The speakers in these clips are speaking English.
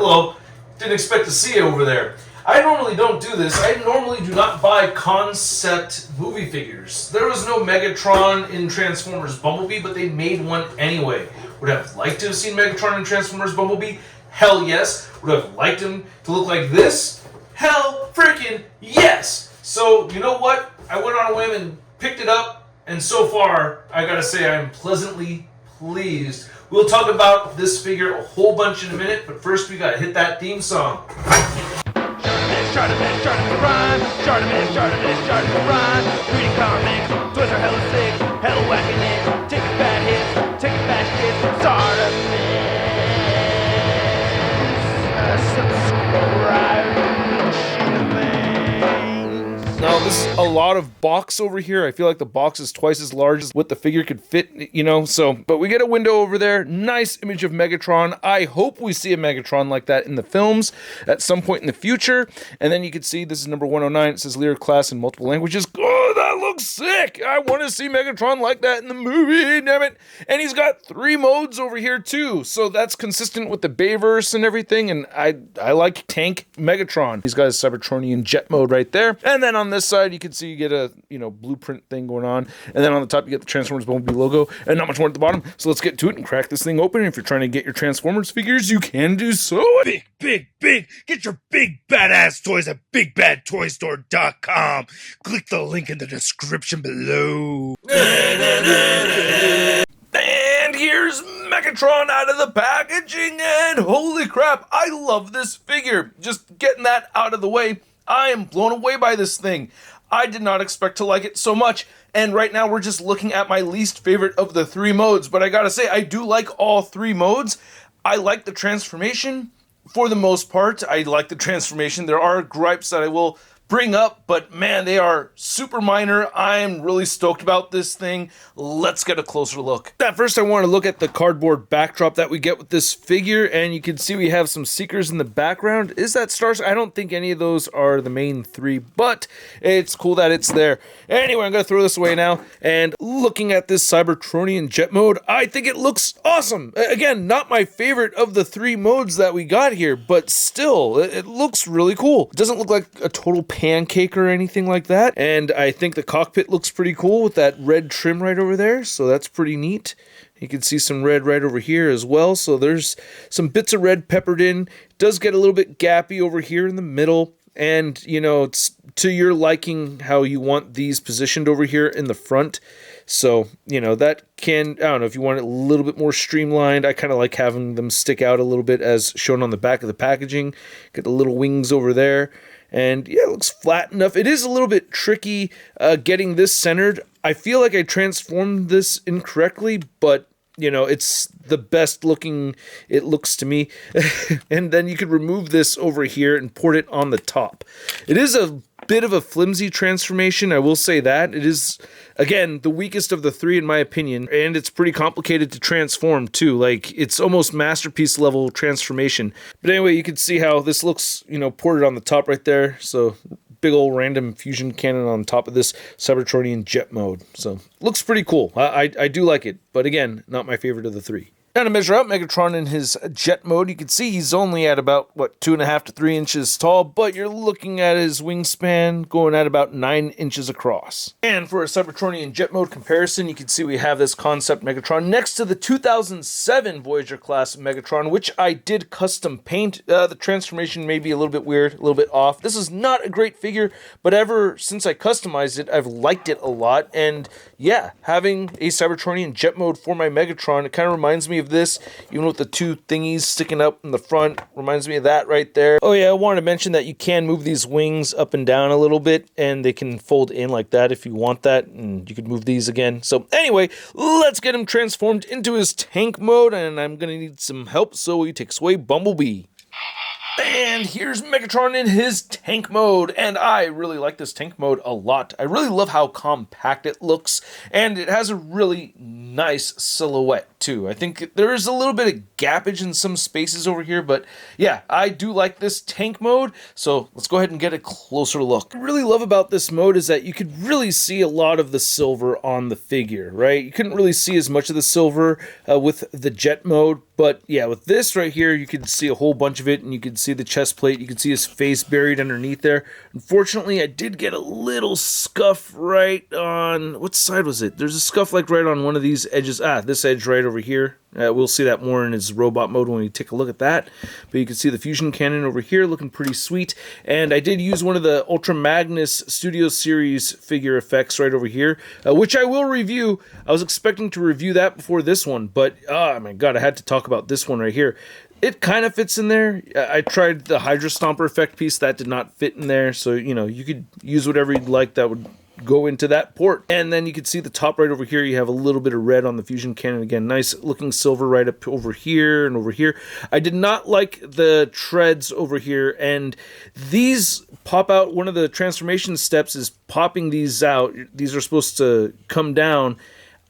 Hello. Didn't expect to see you over there. I normally don't do this. I normally do not buy concept movie figures. There was no Megatron in Transformers Bumblebee, but they made one anyway. Would I have liked to have seen Megatron in Transformers Bumblebee? Hell yes. Would I have liked him to look like this? Hell freaking yes. So, you know what? I went on a whim and picked it up, and so far, I gotta say I'm pleasantly pleased. We'll talk about this figure a whole bunch in a minute, but first we gotta hit that theme song. ShartimusPrime, ShartimusPrime. Reading comics, toys are hella sick, hella whacking it, taking bad hits, taking bad shit. Subscribe. Now, this is a lot of box over here. I feel like the box is twice as large as what the figure could fit, you know, so, but we get a window over there. Nice image of Megatron. I hope we see a Megatron like that in the films at some point in the future. And then you can see this is number 109. It says Leader Class in multiple languages. Oh, that looks sick. I want to see Megatron like that in the movie, damn it. And he's got 3 modes over here too. So that's consistent with the Bayverse and everything. And I like tank Megatron. He's got his Cybertronian jet mode right there. And then on this side, you can see you get a, blueprint thing going on. And then on the top, you get the Transformers Bumblebee logo and not much more at the bottom. So let's get to it and crack this thing open. If you're trying to get your Transformers figures, you can do so. Big. Get your big badass toys at BigBadToyStore.com. Click the link in the description below. And here's Megatron out of the packaging, and holy crap, I love this figure. Just getting that out of the way, I am blown away by this thing. I did not expect to like it so much, and right now we're just looking at my least favorite of the 3 modes, but I gotta say, I do like all 3 modes. I like the transformation. For the most part, I like the transformation. There are gripes that I will bring up, but man, they are super minor. I am really stoked about this thing. Let's get a closer look. At first, I want to look at the cardboard backdrop that we get with this figure, and you can see we have some Seekers in the background. Is that Stars? I don't think any of those are the main 3, but it's cool that it's there. Anyway, I'm going to throw this away now, and looking at this Cybertronian jet mode, I think it looks awesome. Again, not my favorite of the 3 modes that we got here, but still, it looks really cool. It doesn't look like a total pancake or anything like that, and I think the cockpit looks pretty cool with that red trim right over there, so that's pretty neat. You can see some red right over here as well, so there's some bits of red peppered in. It does get a little bit gappy over here in the middle, and it's to your liking how you want these positioned over here in the front. So, that can, I don't know, if you want it a little bit more streamlined, I kind of like having them stick out a little bit as shown on the back of the packaging. Get the little wings over there. And yeah, it looks flat enough. It is a little bit tricky getting this centered. I feel like I transformed this incorrectly, but it's the best looking it looks to me. And then you could remove this over here and port it on the top. It is a bit of a flimsy transformation, I will say that. It is, again, the weakest of the 3 in my opinion, and it's pretty complicated to transform too. Like, it's almost masterpiece level transformation. But anyway, you can see how this looks, ported on the top right there. So big old random fusion cannon on top of this Cybertronian jet mode. So looks pretty cool. I do like it, but again, not my favorite of the 3. Now to measure out Megatron in his jet mode, you can see he's only at about, 2.5 to 3 inches tall, but you're looking at his wingspan going at about 9 inches across. And for a Cybertronian jet mode comparison, you can see we have this concept Megatron next to the 2007 Voyager class Megatron, which I did custom paint. The transformation may be a little bit weird, a little bit off. This is not a great figure, but ever since I customized it, I've liked it a lot, and yeah, having a Cybertronian jet mode for my Megatron, it kind of reminds me of this, even with the 2 thingies sticking up in the front, reminds me of that right there. Oh yeah, I wanted to mention that you can move these wings up and down a little bit, and they can fold in like that if you want that, and you could move these again. So anyway, let's get him transformed into his tank mode, and I'm gonna need some help, so he takes away Bumblebee. And here's Megatron in his tank mode, and I really like this tank mode a lot. I really love how compact it looks, and it has a really nice silhouette. too. I think there is a little bit of gappage in some spaces over here, but yeah, I do like this tank mode, so let's go ahead and get a closer look. What I really love about this mode is that you could really see a lot of the silver on the figure, right? You couldn't really see as much of the silver with the jet mode, but yeah, with this right here, you could see a whole bunch of it, and you could see the chest plate, you could see his face buried underneath there. Unfortunately, I did get a little scuff right on, what side was it? There's a scuff like right on one of these edges. This edge right over here. We'll see that more in his robot mode when we take a look at that. But you can see the fusion cannon over here looking pretty sweet. And I did use one of the Ultra Magnus Studio Series figure effects right over here, which I will review. I was expecting to review that before this one, but oh my god, I had to talk about this one right here. It kind of fits in there. I tried the Hydra Stomper effect piece. That did not fit in there. So, you know, you could use whatever you'd like that would go into that port. And then you can see the top right over here, you have a little bit of red on the fusion cannon. Again, nice looking silver right up over here and over here. I did not like the treads over here, and these pop out. One of the transformation steps is popping these out. These are supposed to come down.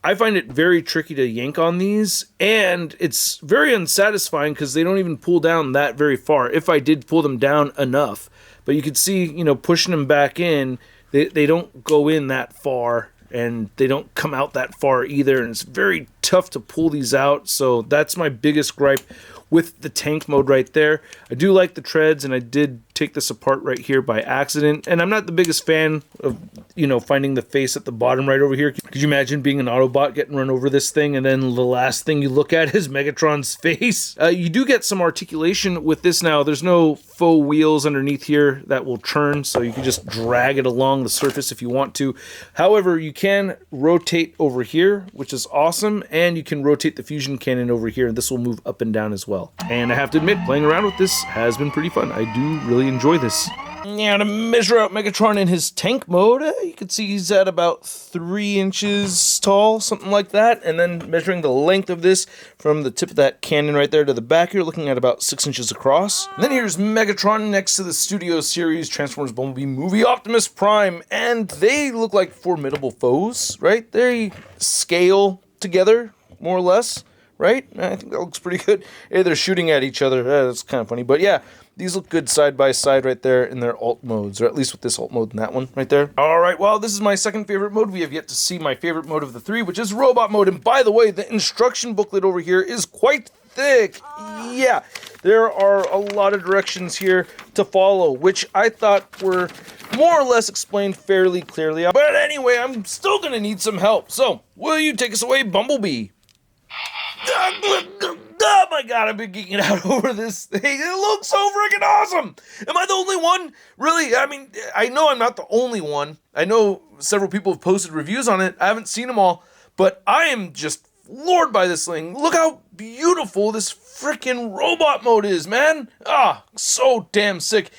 I find it very tricky to yank on these, and it's very unsatisfying because they don't even pull down that very far, if I did pull them down enough. But you can see, you know, pushing them back in, they don't go in that far, and they don't come out that far either, and it's very tough to pull these out. So that's my biggest gripe with the tank mode right there. I do like the treads, and I did take this apart right here by accident, and I'm not the biggest fan of, you know, finding the face at the bottom right over here. Could you imagine being an Autobot getting run over this thing, and then the last thing you look at is Megatron's face? You do get some articulation with this now. There's no faux wheels underneath here that will turn, so you can just drag it along the surface if you want to. However, you can rotate over here, which is awesome, and you can rotate the fusion cannon over here, and this will move up and down as well. And I have to admit, playing around with this has been pretty fun. I do really enjoy this. Now, to measure out Megatron in his tank mode, you can see he's at about 3 inches tall, something like that. And then measuring the length of this from the tip of that cannon right there to the back, you're looking at about 6 inches across. And then here's Megatron next to the Studio Series Transformers Bumblebee movie Optimus Prime. And they look like formidable foes, right? They scale together, more or less, right? I think that looks pretty good. Hey, they're shooting at each other. That's kind of funny. But yeah, these look good side by side right there in their alt modes, or at least with this alt mode and that one right there. All right, well, this is my second favorite mode. We have yet to see my favorite mode of the 3, which is robot mode. And by the way, the instruction booklet over here is quite thick. Yeah, there are a lot of directions here to follow, which I thought were more or less explained fairly clearly. But anyway, I'm still going to need some help. So, will you take us away, Bumblebee? Oh my god, I've been geeking out over this thing. It looks so freaking awesome! Am I the only one? Really? I mean, I know I'm not the only one. I know several people have posted reviews on it. I haven't seen them all, but I am just floored by this thing. Look how beautiful this freaking robot mode is, man! So damn sick.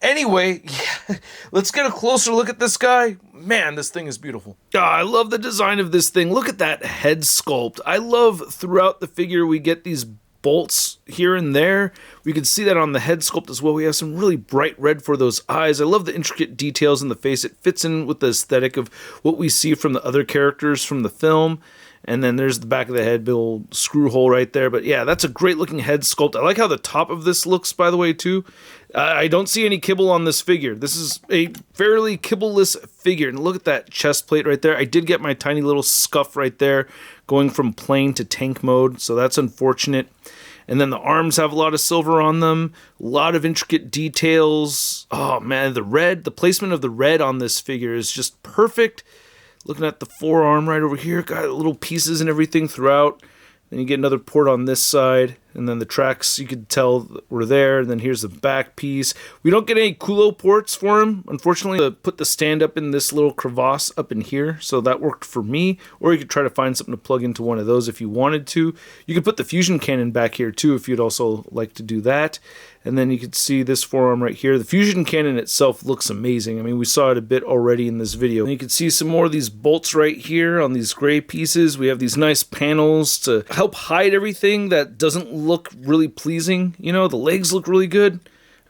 Anyway, yeah, let's get a closer look at this guy. Man, this thing is beautiful. I love the design of this thing. Look at that head sculpt. I love throughout the figure we get these bolts here and there. We can see that on the head sculpt as well. We have some really bright red for those eyes. I love the intricate details in the face. It fits in with the aesthetic of what we see from the other characters from the film. And then there's the back of the head, big old screw hole right there. But yeah, that's a great looking head sculpt. I like how the top of this looks, by the way, too. I don't see any kibble on this figure. This is a fairly kibbleless figure. And look at that chest plate right there. I did get my tiny little scuff right there going from plain to tank mode. So that's unfortunate. And then the arms have a lot of silver on them. A lot of intricate details. Oh man, the red, the placement of the red on this figure is just perfect. Looking at the forearm right over here, got little pieces and everything throughout. Then you get another port on this side, and then the tracks you could tell were there, and then here's the back piece. We don't get any culo ports for him, unfortunately. To put the stand up in this little crevasse up in here, so that worked for me. Or you could try to find something to plug into one of those if you wanted to. You could put the fusion cannon back here too if you'd also like to do that. And then you can see this forearm right here. The fusion cannon itself looks amazing. I mean, we saw it a bit already in this video. And you can see some more of these bolts right here on these gray pieces. We have these nice panels to help hide everything that doesn't look really pleasing. You know, the legs look really good.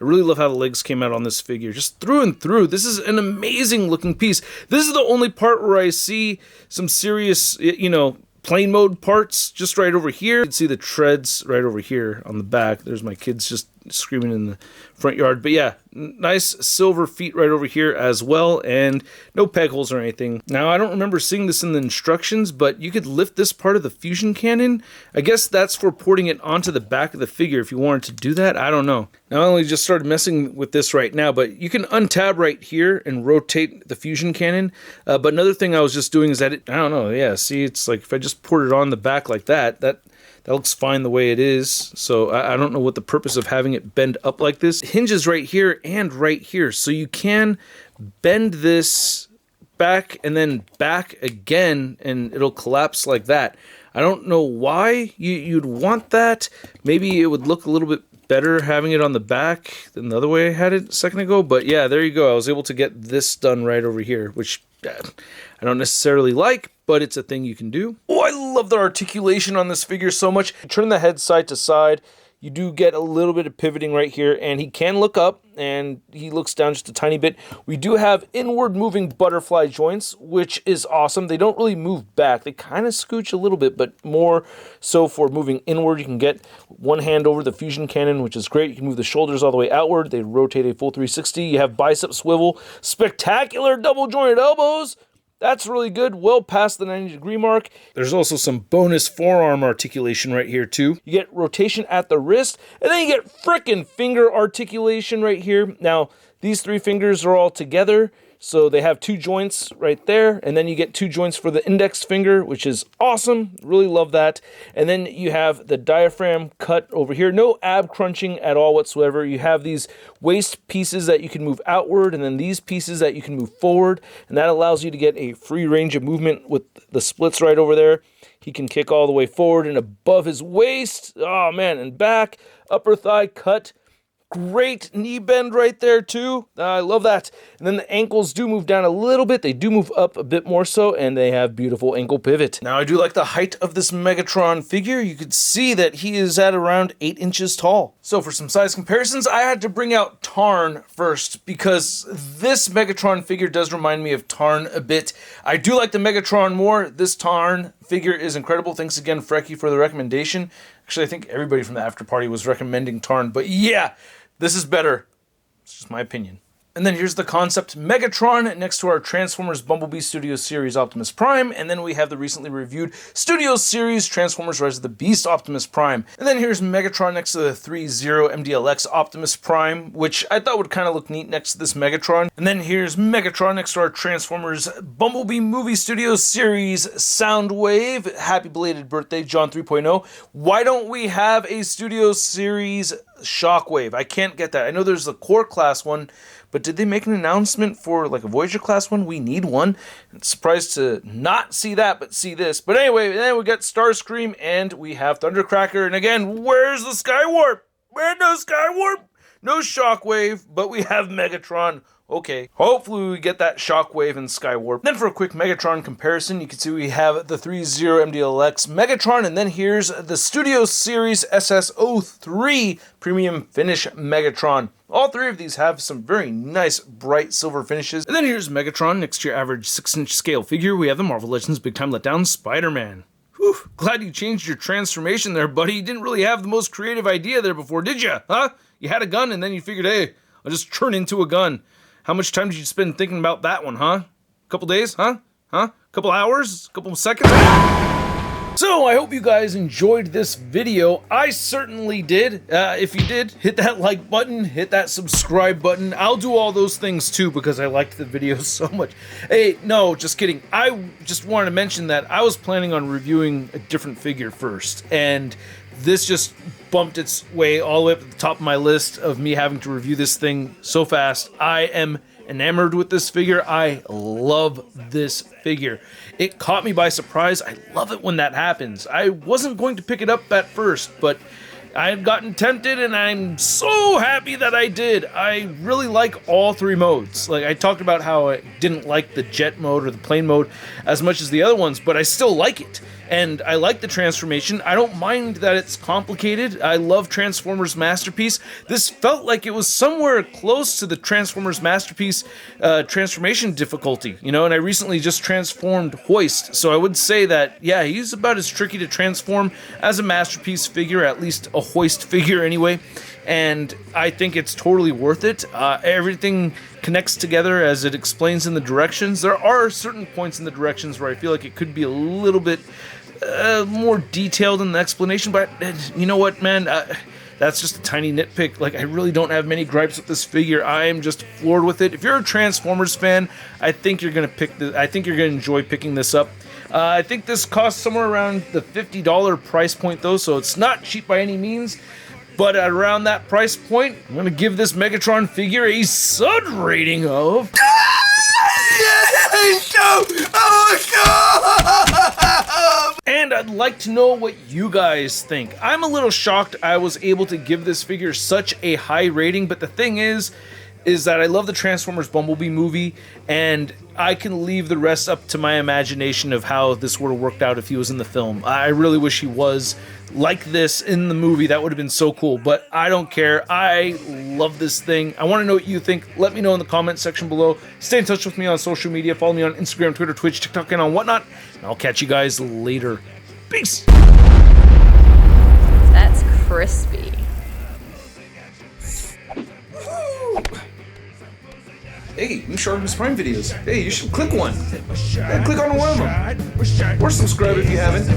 I really love how the legs came out on this figure. Just through and through. This is an amazing looking piece. This is the only part where I see some serious, you know, plane mode parts just right over here. You can see the treads right over here on the back. There's my kids just screaming in the front yard. But yeah, nice silver feet right over here as well, and no peg holes or anything. Now, I don't remember seeing this in the instructions, but you could lift this part of the fusion cannon. I guess that's for porting it onto the back of the figure if you wanted to do that. I don't know. Now, I only just started messing with this right now, but you can untab right here and rotate the fusion cannon. But another thing I was just doing is that I don't know, yeah, see, it's like if I just port it on the back like that looks fine the way it is. So I don't know what the purpose of having it bend up like this. It hinges right here and right here. So you can bend this back and then back again and it'll collapse like that. I don't know why you'd want that. Maybe it would look a little bit better having it on the back than the other way I had it a second ago. But yeah, there you go. I was able to get this done right over here, which I don't necessarily like, but it's a thing you can do. Oh, I love the articulation on this figure so much. Turn the head side to side. You do get a little bit of pivoting right here, and he can look up, and he looks down just a tiny bit. We do have inward moving butterfly joints, which is awesome. They don't really move back. They kind of scooch a little bit, but more so for moving inward. You can get one hand over the fusion cannon, which is great. You can move the shoulders all the way outward. They rotate a full 360. You have bicep swivel, spectacular double jointed elbows. That's really good, well past the 90-degree mark. There's also some bonus forearm articulation right here too. You get rotation at the wrist, and then you get frickin' finger articulation right here. Now, these three fingers are all together, so they have two joints right there, and then you get two joints for the index finger, which is awesome. Really love that. And then you have the diaphragm cut over here. No ab crunching at all whatsoever. You have these waist pieces that you can move outward, and then these pieces that you can move forward, and that allows you to get a free range of movement with the splits right over there. He can kick all the way forward and above his waist. Oh man, and back, upper thigh cut. Great knee bend right there too. I love that. And then the ankles do move down a little bit. They do move up a bit more so, and they have beautiful ankle pivot. Now, I do like the height of this Megatron figure. You could see that he is at around 8 inches tall. So for some size comparisons, I had to bring out Tarn first because this Megatron figure does remind me of Tarn a bit. I do like the Megatron more. This Tarn figure is incredible. Thanks again, Frecky, for the recommendation. Actually, I think everybody from the after party was recommending Tarn, but yeah, this is better. It's just my opinion. And then here's the concept Megatron next to our Transformers Bumblebee Studio Series Optimus Prime. And then we have the recently reviewed Studio Series Transformers Rise of the Beast Optimus Prime. And then here's Megatron next to the 3.0 MDLX Optimus Prime, which I thought would kind of look neat next to this Megatron. And then here's Megatron next to our Transformers Bumblebee Movie Studio Series Soundwave. Happy belated birthday, John 3.0. Why don't we have a Studio Series Shockwave? I can't get that. I know there's a core class one, but did they make an announcement for like a Voyager class one? We need one. I'm surprised to not see that, but see this. But anyway, then we got Starscream and we have Thundercracker. And again, where's the Skywarp? Where's no Skywarp? No Shockwave, but we have Megatron. Okay, hopefully we get that Shockwave and Skywarp. Then for a quick Megatron comparison, you can see we have the 3.0 MDLX Megatron, and then here's the Studio Series SS03 Premium Finish Megatron. All three of these have some very nice bright silver finishes. And then here's Megatron next to your average 6-inch scale figure. We have the Marvel Legends Big Time Letdown Spider-Man. Whew, glad you changed your transformation there, buddy. You didn't really have the most creative idea there before, did you? Huh? You had a gun and then you figured, hey, I'll just turn into a gun. How much time did you spend thinking about that one, huh? Couple days, huh? Couple hours? Couple seconds? So, I hope you guys enjoyed this video. I certainly did. If you did, hit that like button, hit that subscribe button. I'll do all those things too because I liked the video so much. Hey, no, just kidding. I just wanted to mention that I was planning on reviewing a different figure first, and this just bumped its way all the way up to the top of my list of me having to review this thing so fast. I am enamored with this figure. I love this figure. It caught me by surprise. I love it when that happens. I wasn't going to pick it up at first, but I had gotten tempted and I'm so happy that I did. I really like all three modes. Like I talked about how I didn't like the jet mode or the plane mode as much as the other ones, but I still like it. and I like the transformation. I don't mind that it's complicated. I love Transformers Masterpiece. This felt like it was somewhere close to the Transformers Masterpiece transformation difficulty, you know, and I recently just transformed Hoist, so I would say that, yeah, he's about as tricky to transform as a Masterpiece figure, at least a Hoist figure anyway, and I think it's totally worth it. Everything connects together as it explains in the directions. There are certain points in the directions where I feel like it could be a little bit more detailed in the explanation, but you know what, man? That's just a tiny nitpick. Like, I really don't have many gripes with this figure. I am just floored with it. If you're a Transformers fan, I think you're gonna enjoy picking this up. I think this costs somewhere around the $50 price point though, so it's not cheap by any means. But at around that price point, I'm gonna give this Megatron figure a sud rating of. And I'd like to know what you guys think. I'm a little shocked I was able to give this figure such a high rating, but the thing is that I love the Transformers Bumblebee movie, and I can leave the rest up to my imagination of how this would have worked out if he was in the film. I really wish he was like this in the movie. That would have been so cool, but I don't care. I love this thing. I want to know what you think. Let me know in the comment section below. Stay in touch with me on social media. Follow me on Instagram, Twitter, Twitch, TikTok, and on whatnot. And I'll catch you guys later. Peace! That's crispy. Hey, new ShartimusPrime videos. Hey, you should click one. Yeah, click on one of them. Or subscribe if you haven't.